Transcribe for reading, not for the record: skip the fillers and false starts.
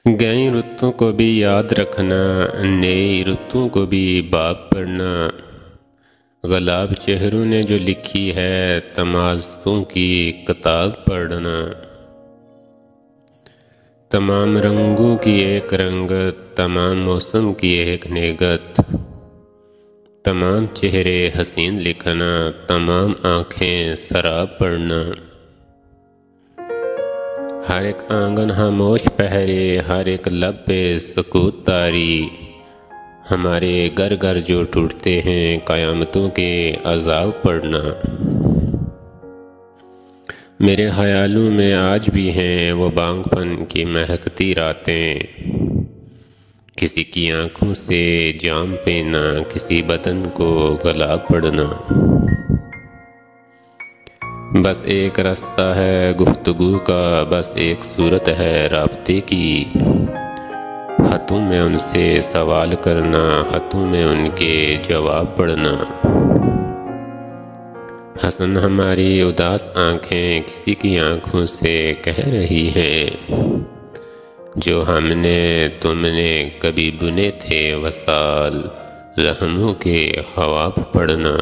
گئی رتوں کو بھی یاد رکھنا، نئی رتوں کو بھی باب پڑھنا، غلاب چہروں نے جو لکھی ہے تمازوں کی کتاب پڑھنا۔ تمام رنگوں کی ایک رنگت، تمام موسم کی ایک نگت، تمام چہرے حسین لکھنا، تمام آنکھیں سراب پڑھنا۔ ہر ایک آنگن خاموش پہرے، ہر ایک لب پہ سکوت طاری، ہمارے گھر گھر جو ٹوٹتے ہیں قیامتوں کے عذاب پڑھنا۔ میرے خیالوں میں آج بھی ہیں وہ بانگ پن کی مہکتی راتیں، کسی کی آنکھوں سے جام پینا، کسی بدن کو گلاب پڑھنا۔ بس ایک راستہ ہے گفتگو کا، بس ایک صورت ہے رابطے کی، ہاتھوں میں ان سے سوال کرنا، ہاتھوں میں ان کے جواب پڑھنا۔ حسن ہماری اداس آنکھیں کسی کی آنکھوں سے کہہ رہی ہیں، جو ہم نے تم نے کبھی بنے تھے وصال، رحموں کے خواب پڑھنا۔